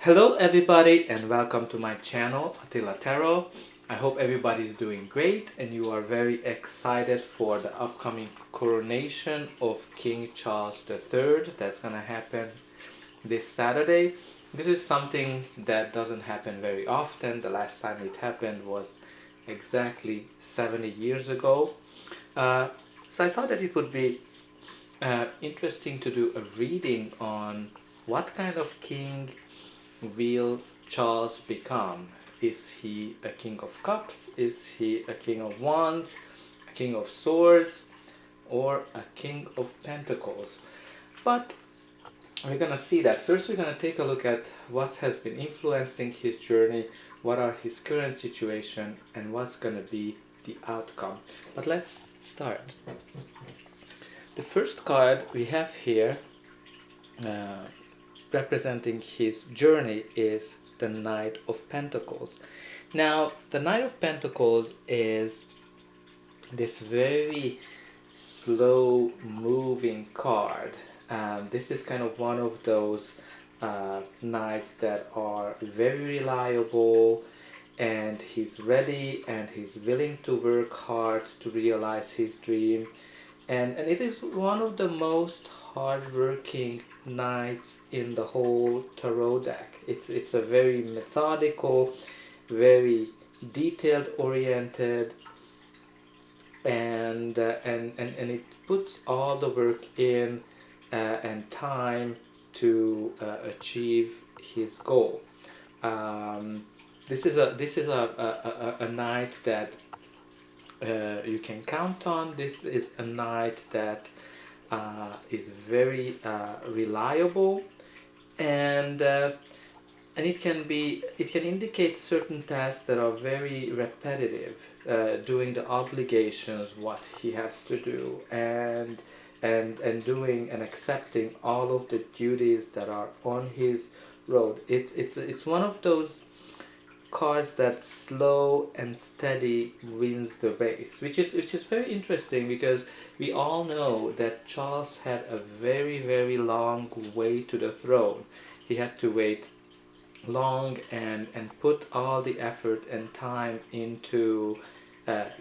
Hello everybody and welcome to my channel Attila Tarot. I hope everybody is doing great and you are very excited for the upcoming coronation of King Charles III that's gonna happen this Saturday. This is something that doesn't happen very often. The last time it happened was exactly 70 years ago. So I thought that it would be interesting to do a reading on what kind of king will Charles become? Is he a king of cups? Is he a king of wands? A king of swords? Or a king of pentacles? But we're gonna see that. First we're gonna take a look at what has been influencing his journey, what are his current situation, and what's gonna be the outcome. But let's start. The first card we have here representing his journey is the Knight of Pentacles. Now, the Knight of Pentacles is this very slow moving card. This is kind of one of those knights that are very reliable, and he's ready and he's willing to work hard to realize his dream. And it is one of the most hardworking knights in the whole tarot deck. It's a very methodical, very detailed oriented, and it puts all the work in and time to achieve his goal. This is a knight that you can count on. This is a knight that is very reliable, and it can indicate certain tasks that are very repetitive, doing the obligations what he has to do, and doing and accepting all of the duties that are on his road. It's one of those cars that slow and steady wins the race, which is very interesting, because we all know that Charles had a very long way to the throne. He had to wait long and put all the effort and time into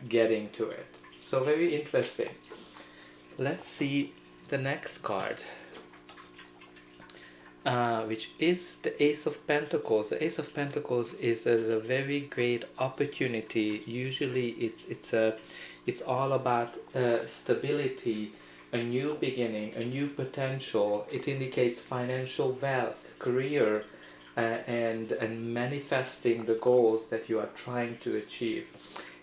getting to it. So very interesting. Let's see the next card, which is the Ace of Pentacles. The Ace of Pentacles is a very great opportunity. Usually it's all about stability, a new beginning, a new potential. It indicates financial wealth, career, and manifesting the goals that you are trying to achieve.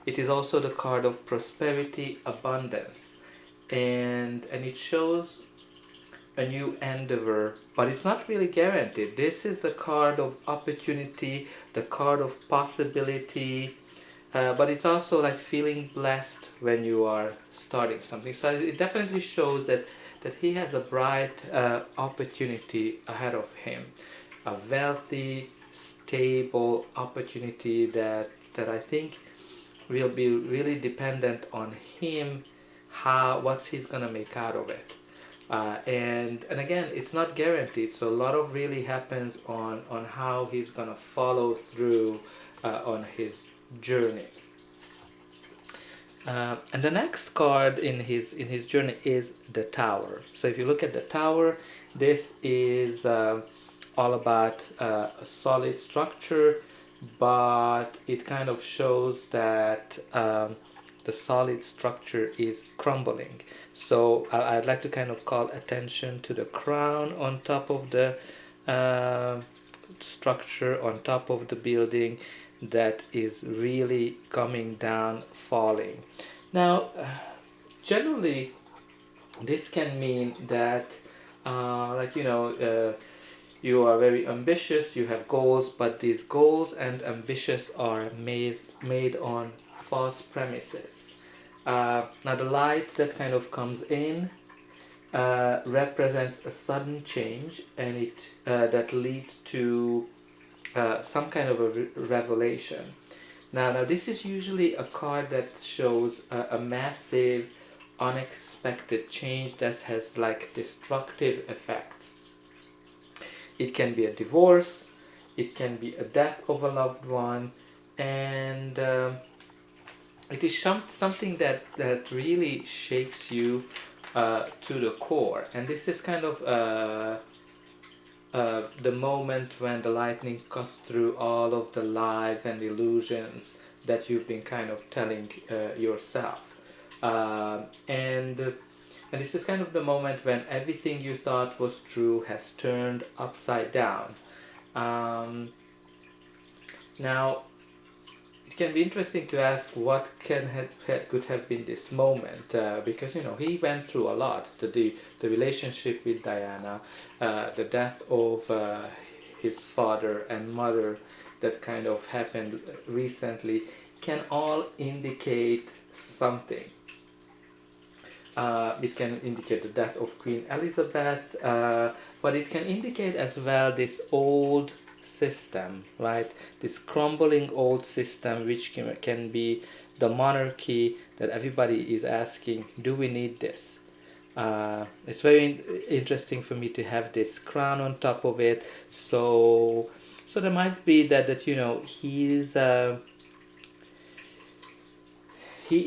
It is also the card of prosperity, abundance, and it shows a new endeavor, but it's not really guaranteed. This is the card of opportunity, the card of possibility, but it's also like feeling blessed when you are starting something. So it definitely shows that he has a bright opportunity ahead of him, a wealthy, stable opportunity that I think will be really dependent on him, what he's gonna make out of it. And again, it's not guaranteed, so a lot of really happens on how he's gonna follow through on his journey. And the next card in his journey is the Tower. So if you look at the Tower, this is all about a solid structure, but it kind of shows that the solid structure is crumbling. So I'd like to kind of call attention to the crown on top of the structure, on top of the building, that is really coming down, falling. Now, generally, this can mean that, you are very ambitious, you have goals, but these goals and ambitions are made on false premises. Now the light that kind of comes in represents a sudden change, and it that leads to some kind of a revelation. Now this is usually a card that shows a massive, unexpected change that has like destructive effects. It can be a divorce, it can be a death of a loved one, and it is something that really shakes you to the core. And this is kind of the moment when the lightning cuts through all of the lies and illusions that you've been kind of telling yourself. And this is kind of the moment when everything you thought was true has turned upside down. Now, it can be interesting to ask what could have been this moment, because he went through a lot. The relationship with Diana, the death of his father and mother that kind of happened recently, can all indicate something. It can indicate the death of Queen Elizabeth, but it can indicate as well this old system, right? This crumbling old system, which can be the monarchy that everybody is asking, do we need this? It's very interesting for me to have this crown on top of it. So there might be that he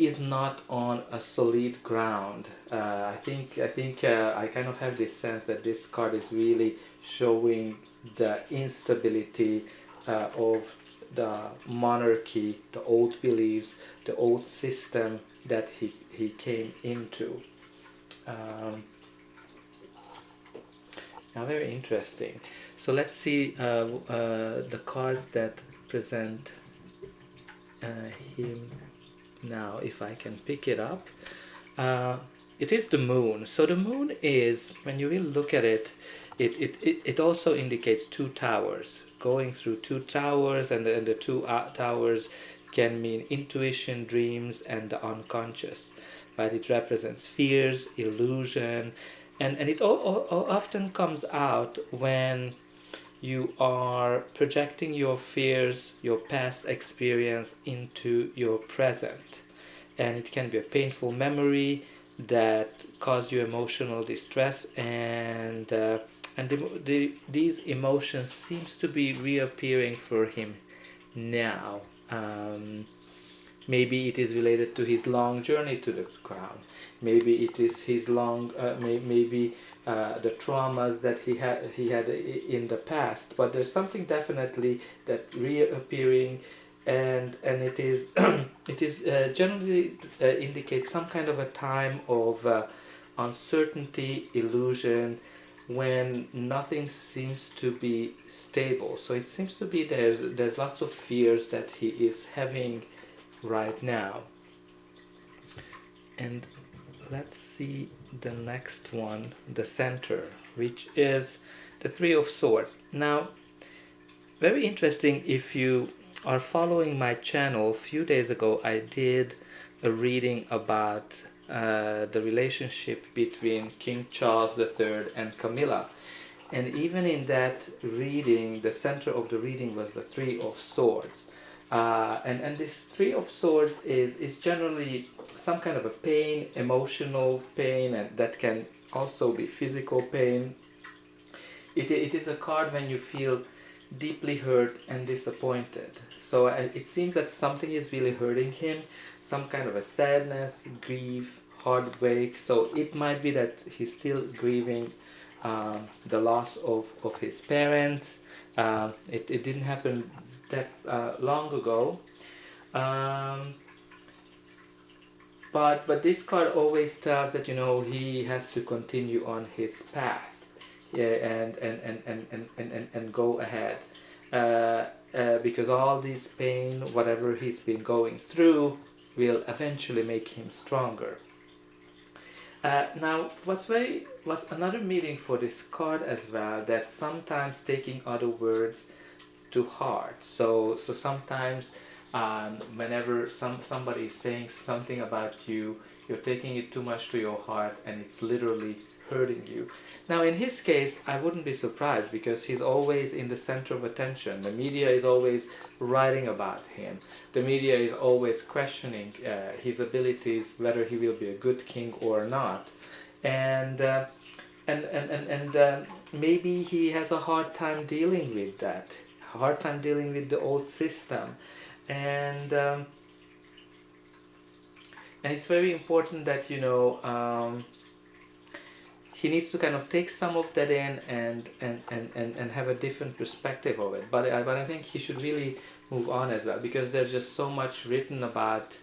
is not on a solid ground. I think I kind of have this sense that this card is really showing the instability of the monarchy, the old beliefs, the old system that he came into. Now, very interesting. So let's see the cards that present him now, if I can pick it up. It is the moon. So the moon is, when you really look at it, it also indicates two towers, going through two towers, and the two towers can mean intuition, dreams, and the unconscious, right? It represents fears, illusion, and it all often comes out when you are projecting your fears, your past experience into your present. And it can be a painful memory that caused you emotional distress, and these emotions seems to be reappearing for him now. Maybe it is related to his long journey to the crown. Maybe it is his long, maybe the traumas that he had in the past. But there's something definitely that reappearing, and it is it is generally indicates some kind of a time of uncertainty, illusion, when nothing seems to be stable. So it seems to be there's lots of fears that he is having right now. And let's see the next one, the center, which is the Three of Swords. Now, very interesting. If you are following my channel, a few days ago I did a reading about the relationship between King Charles III and Camilla. And even in that reading, the center of the reading was the Three of Swords. And this Three of Swords is generally some kind of a pain, emotional pain, and that can also be physical pain. It is a card when you feel deeply hurt and disappointed. So it seems that something is really hurting him, some kind of a sadness, grief, heartbreak. So it might be that he's still grieving the loss of his parents. It didn't happen that long ago. But this card always tells that he has to continue on his path, yeah, and go ahead, because all this pain, whatever he's been going through, will eventually make him stronger. Now, what's another meaning for this card as well, that sometimes taking other words to heart. So sometimes whenever somebody is saying something about you, you're taking it too much to your heart, and it's literally hurting you. Now, in his case, I wouldn't be surprised, because he's always in the center of attention. The media is always writing about him. The media is always questioning his abilities, whether he will be a good king or not. And maybe he has a hard time dealing with that. hard time dealing with the old system. And and it's very important that, you know, he needs to kind of take some of that in and have a different perspective of it. But I think he should really move on as well, because there's just so much written about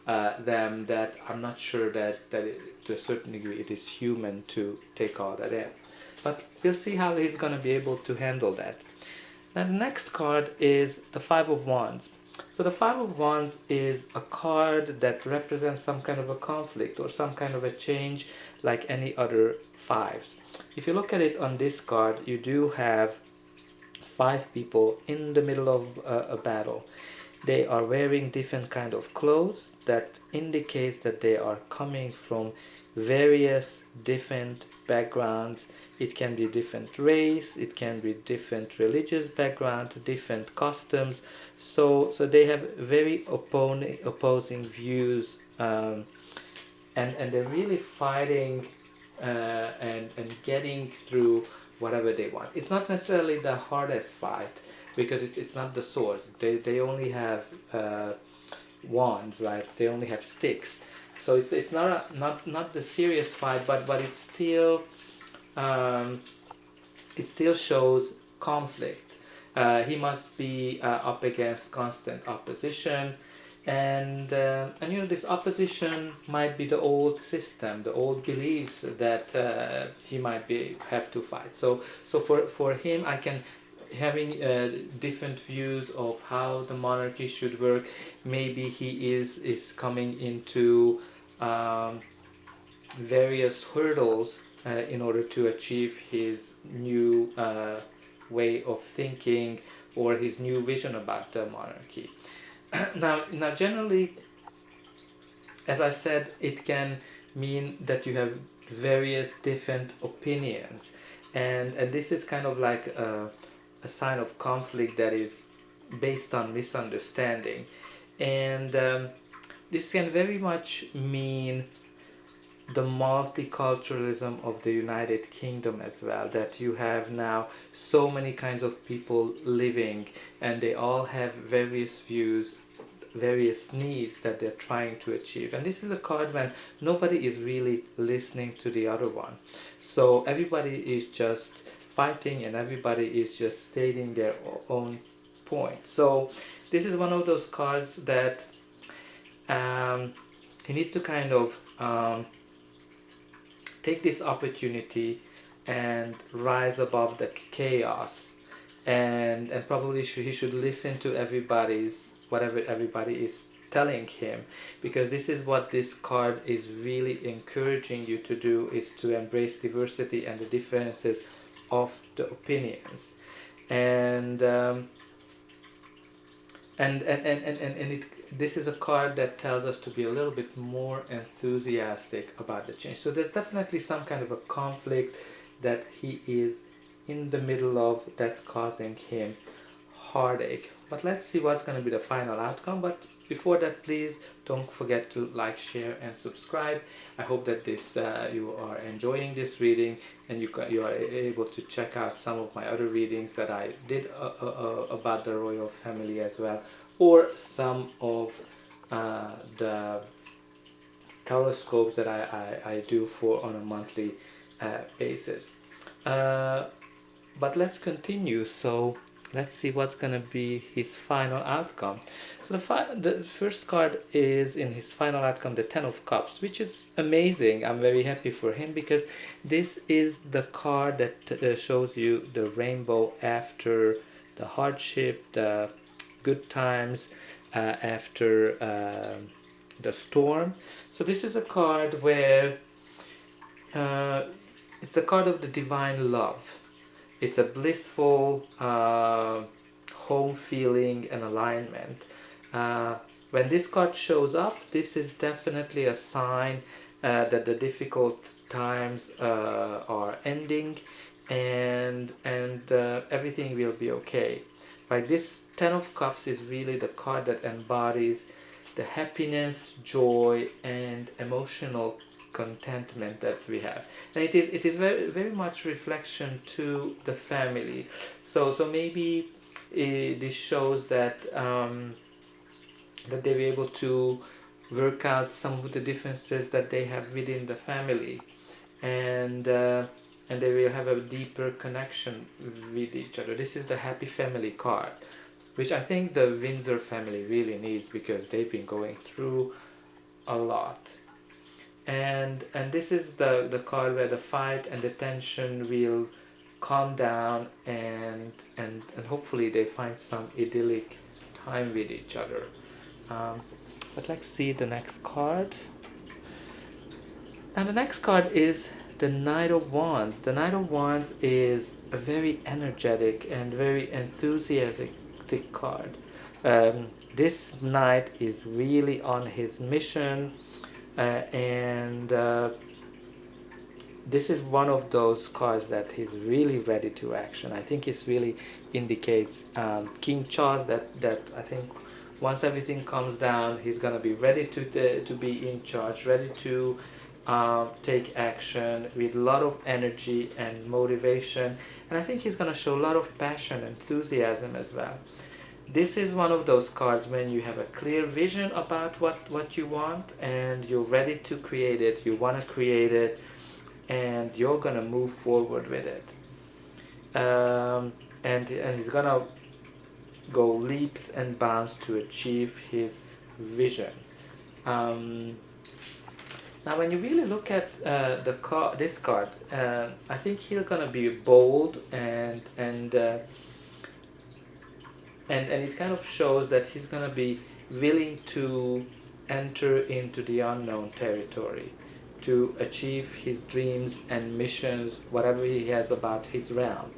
them that I'm not sure that to a certain degree it is human to take all that in. But we'll see how he's going to be able to handle that. Now the next card is the Five of Wands. So the Five of Wands is a card that represents some kind of a conflict or some kind of a change, like any other fives. If you look at it on this card, you do have 5 people in the middle of a battle. They are wearing different kind of clothes that indicates that they are coming from various different backgrounds. It can be different race, it can be different religious background, different customs. So they have very opposing views, and they're really fighting and getting through whatever they want. It's not necessarily the hardest fight, because it's not the swords. They only have wands, right? They only have sticks. So it's not the serious fight, but it's still it still shows conflict. He must be up against constant opposition, and you know, this opposition might be the old system, the old beliefs that he might have to fight. So for him, I can having different views of how the monarchy should work. Maybe he is coming into various hurdles in order to achieve his new way of thinking or his new vision about the monarchy. Now generally, as I said, it can mean that you have various different opinions, and this is kind of like a sign of conflict that is based on misunderstanding. And this can very much mean the multiculturalism of the United Kingdom as well, that you have now so many kinds of people living, and they all have various views, various needs that they're trying to achieve. And this is a card when nobody is really listening to the other one. So everybody is just fighting, and everybody is just stating their own point. So this is one of those cards that he needs to kind of take this opportunity and rise above the chaos, and probably he should listen to whatever everybody is telling him, because this is what this card is really encouraging you to do, is to embrace diversity and the differences of the opinions. And this is a card that tells us to be a little bit more enthusiastic about the change. So there's definitely some kind of a conflict that he is in the middle of that's causing him heartache. But let's see what's going to be the final outcome. But before that, please don't forget to like, share and subscribe. I hope that you are enjoying this reading, and you are able to check out some of my other readings that I did about the royal family as well, or some of the horoscopes that I do on a monthly basis. But let's continue. So let's see what's going to be his final outcome. So the first card is in his final outcome, the Ten of Cups, which is amazing. I'm very happy for him, because this is the card that shows you the rainbow after the hardship, the good times after the storm. So this is a card where it's the card of the divine love. It's a blissful home feeling and alignment. When this card shows up, this is definitely a sign that the difficult times are ending, and everything will be okay. Like, this Ten of Cups is really the card that embodies the happiness, joy, and emotional contentment that we have. And it is very, very much reflection to the family. So maybe this shows that that they were able to work out some of the differences that they have within the family, and they will have a deeper connection with each other. This is the happy family card, which I think the Windsor family really needs, because they've been going through a lot. And this is the card where the fight and the tension will calm down, and hopefully they find some idyllic time with each other. But let's see the next card. And the next card is the Knight of Wands. The Knight of Wands is a very energetic and very enthusiastic card. This knight is really on his mission, and this is one of those cards that he's really ready to action. I think it really indicates King Charles, that I think once everything comes down, he's gonna be ready to be in charge, ready to take action with a lot of energy and motivation, and I think he's gonna show a lot of passion and enthusiasm as well. This is one of those cards when you have a clear vision about what you want, and you're ready to create it, you want to create it, and you're gonna move forward with it. And he's gonna go leaps and bounds to achieve his vision. Now, when you really look at this card, I think he's gonna be bold, and it kind of shows that he's gonna be willing to enter into the unknown territory to achieve his dreams and missions, whatever he has about his realm.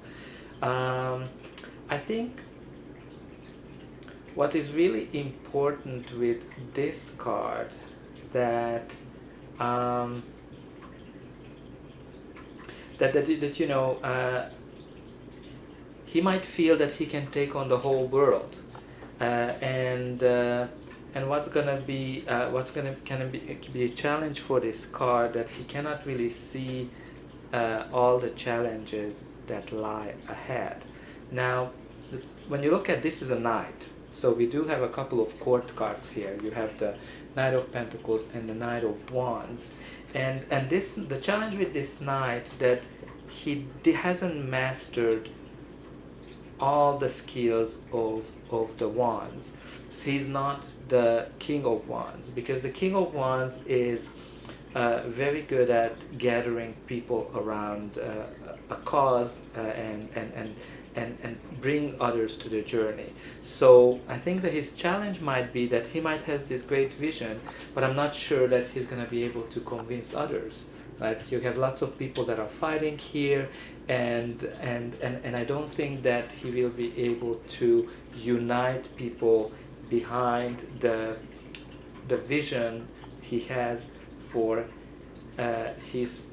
I think what is really important with this card, that that you know, he might feel that he can take on the whole world, and what's gonna be be a challenge for this card, that he cannot really see all the challenges that lie ahead. Now, when you look at this is a knight, so we do have a couple of court cards here. You have the Knight of Pentacles and the Knight of Wands, and the challenge with this knight, that he hasn't mastered all the skills of the wands. So he's not the King of Wands, because the King of Wands is very good at gathering people around a cause, and bring others to the journey. So I think that his challenge might be that he might have this great vision, but I'm not sure that he's going to be able to convince others. Right? You have lots of people that are fighting here, and I don't think that he will be able to unite people behind the vision he has for his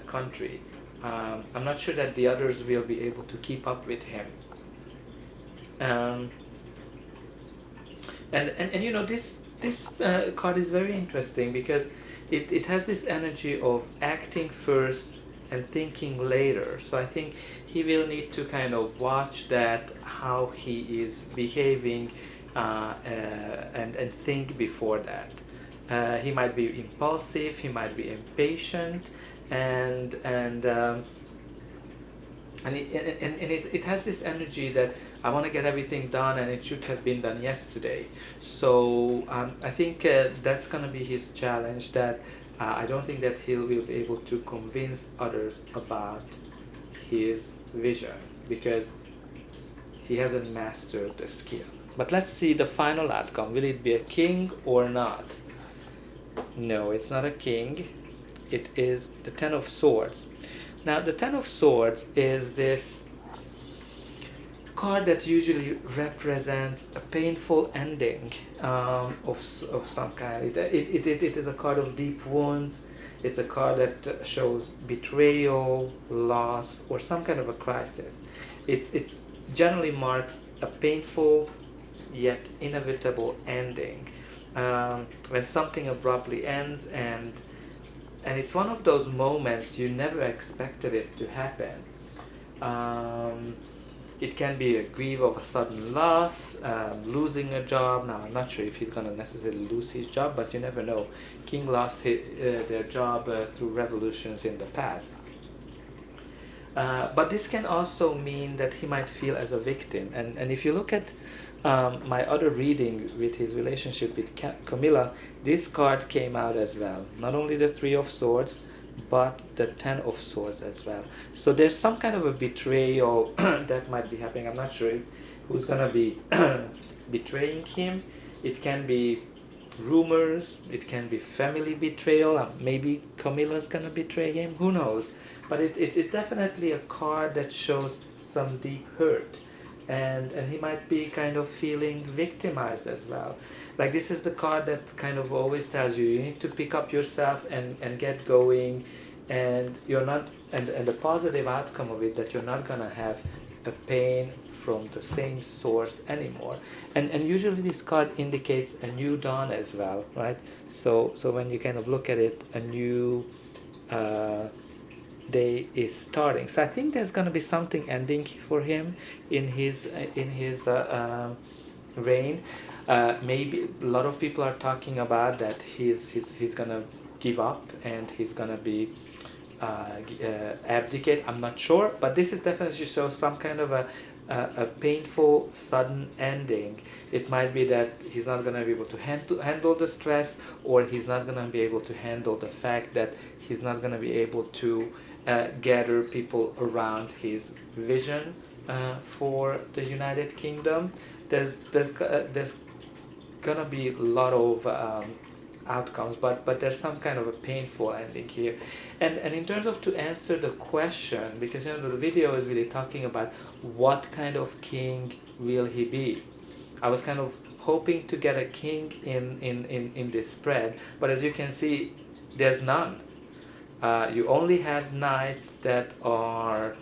country. I'm not sure that the others will be able to keep up with him. And you know, this card is very interesting, because it has this energy of acting first and thinking later. So I think he will need to kind of watch that, how he is behaving, and think before that. He might be impulsive, he might be impatient, and it has this energy that I want to get everything done, and it should have been done yesterday. So I think that's going to be his challenge, that I don't think that he will be able to convince others about his vision, because he hasn't mastered the skill. But let's see the final outcome. Will it be a king or not? No, it's not a king. It is the Ten of Swords. Now, the Ten of Swords is this card that usually represents a painful ending of some kind. It is a card of deep wounds. It's a card that shows betrayal, loss, or some kind of a crisis. It generally marks a painful yet inevitable ending, when something abruptly ends, and it's one of those moments you never expected it to happen. It can be a grief of a sudden loss, losing a job. Now, I'm not sure if he's going to necessarily lose his job, but you never know. King lost their job through revolutions in the past. But this can also mean that he might feel as a victim. And if you look at my other reading with his relationship with Camilla, this card came out as well. Not only the Three of Swords, but the Ten of Swords as well. So there's some kind of a betrayal that might be happening. I'm not sure who's going to be betraying him. It can be rumors, it can be family betrayal, maybe Camilla's going to betray him, who knows. But it's definitely a card that shows some deep hurt. And he might be kind of feeling victimized as well. Like, this is the card that kind of always tells you need to pick up yourself and get going, and you're not, and the positive outcome of it, that you're not gonna have a pain from the same source anymore. And usually this card indicates a new dawn as well, right? So when you kind of look at it, a new day is starting. So I think there's going to be something ending for him in his reign. Maybe a lot of people are talking about that he's going to give up and he's going to be abdicate. I'm not sure, but this is definitely shows some kind of a painful sudden ending. It might be that he's not going to be able to handle the stress, or he's not going to be able to handle the fact that he's not going to be able to gather people around his vision for the United Kingdom. There's gonna be a lot of outcomes, but there's some kind of a painful ending here. And in terms of, to answer the question, because the video is really talking about what kind of king will he be. I was kind of hoping to get a king in this spread, but as you can see, there's none. You only have knights that are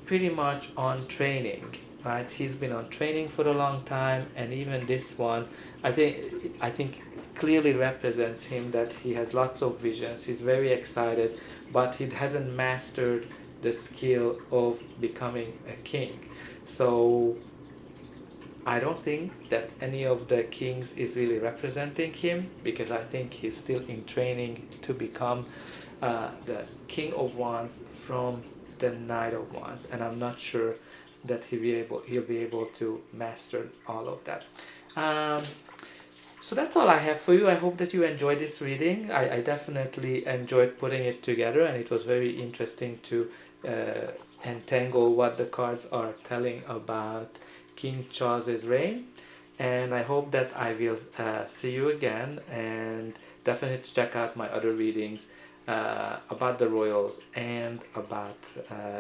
pretty much on training, right? He's been on training for a long time, and even this one, I think clearly represents him, that he has lots of visions. He's very excited, but he hasn't mastered the skill of becoming a king. So I don't think that any of the kings is really representing him, because I think he's still in training to become the King of Wands from the Knight of Wands, and I'm not sure that he'll be able to master all of that. So that's all I have for you. I hope that you enjoyed this reading. I definitely enjoyed putting it together, and it was very interesting to entangle what the cards are telling about King Charles's reign. And I hope that I will see you again, and definitely check out my other readings about the royals and about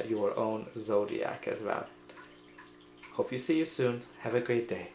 your own zodiac as well. Hope you see you soon. Have a great day.